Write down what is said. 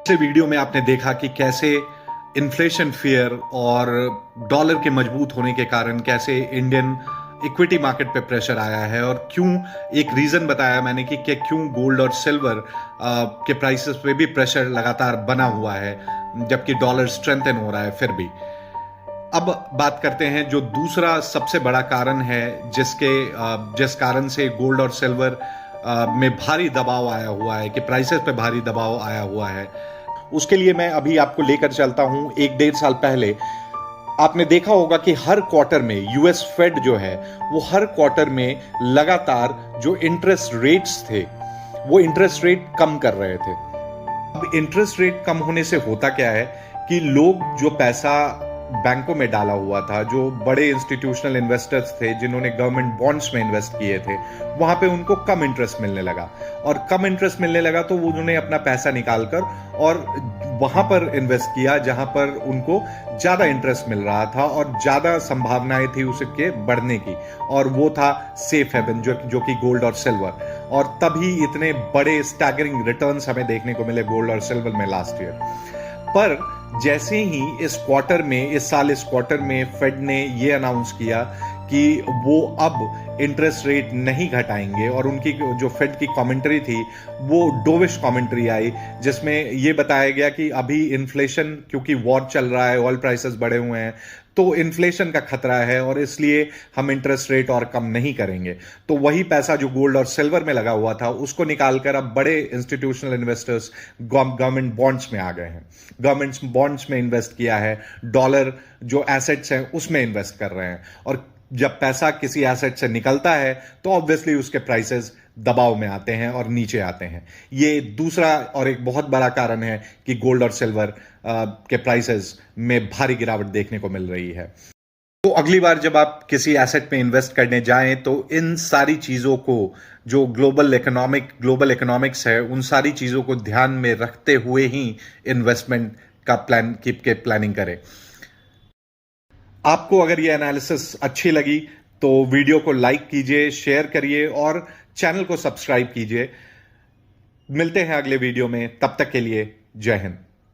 पिछले वीडियो में आपने देखा कि कैसे इन्फ्लेशन फियर और डॉलर के मजबूत होने के कारण कैसे इंडियन इक्विटी मार्केट पे प्रेशर आया है और क्यों। एक रीजन बताया मैंने कि क्यों गोल्ड और सिल्वर के प्राइसेस पे भी प्रेशर लगातार बना हुआ है जबकि डॉलर स्ट्रेंथन हो रहा है फिर भी। अब बात करते हैं जो दूसरा सबसे बड़ा कारण है जिस कारण से गोल्ड और सिल्वर में भारी दबाव आया हुआ है, कि प्राइसेस पे भारी दबाव आया हुआ है। उसके लिए मैं अभी आपको लेकर चलता हूं 1-1.5 साल पहले। आपने देखा होगा कि हर क्वार्टर में यूएस फेड जो है वो हर क्वार्टर में लगातार जो इंटरेस्ट रेट्स थे वो इंटरेस्ट रेट कम कर रहे थे। अब इंटरेस्ट रेट कम होने से होता क्या है कि लोग जो पैसा बैंकों में डाला हुआ था, जो बड़े इंस्टीट्यूशनल इन्वेस्टर्स थे जिन्होंने गवर्नमेंट बॉन्ड्स में इन्वेस्ट किए थे, वहां पे उनको कम इंटरेस्ट मिलने लगा। और कम इंटरेस्ट मिलने लगा तो उन्होंने अपना पैसा निकालकर और वहां पर इन्वेस्ट किया जहां पर उनको ज्यादा इंटरेस्ट मिल रहा था और ज्यादा संभावनाएं थी उसके बढ़ने की, और वो था सेफ हेवन जो कि गोल्ड और सिल्वर। और तभी इतने बड़े स्टैगरिंग रिटर्न्स हमें देखने को मिले गोल्ड और सिल्वर में लास्ट ईयर। पर जैसे ही इस साल इस क्वार्टर में फेड ने ये अनाउंस किया कि वो अब इंटरेस्ट रेट नहीं घटाएंगे, और उनकी जो फेड की कमेंट्री थी वो डोविश कमेंट्री आई जिसमें ये बताया गया कि अभी इन्फ्लेशन, क्योंकि वॉर चल रहा है, ऑयल प्राइसेस बढ़े हुए हैं, तो इन्फ्लेशन का खतरा है और इसलिए हम इंटरेस्ट रेट और कम नहीं करेंगे। तो वही पैसा जो गोल्ड और सिल्वर में लगा हुआ था उसको निकालकर अब बड़े इंस्टीट्यूशनल इन्वेस्टर्स गवर्नमेंट बॉन्ड्स में आ गए हैं, गवर्नमेंट बॉन्ड्स में इन्वेस्ट किया है, डॉलर जो एसेट्स हैं उसमें इन्वेस्ट कर रहे हैं। और जब पैसा किसी एसेट से निकलता है तो ऑब्वियसली उसके प्राइसेस दबाव में आते हैं और नीचे आते हैं। ये दूसरा और एक बहुत बड़ा कारण है कि गोल्ड और सिल्वर के प्राइसेस में भारी गिरावट देखने को मिल रही है। तो अगली बार जब आप किसी एसेट में इन्वेस्ट करने जाएं तो इन सारी चीजों को, जो ग्लोबल इकोनॉमिक्स है, उन सारी चीजों को ध्यान में रखते हुए ही इन्वेस्टमेंट का प्लानिंग करें। आपको अगर ये एनालिसिस अच्छी लगी तो वीडियो को लाइक कीजिए, शेयर करिए और चैनल को सब्सक्राइब कीजिए। मिलते हैं अगले वीडियो में, तब तक के लिए जय हिंद।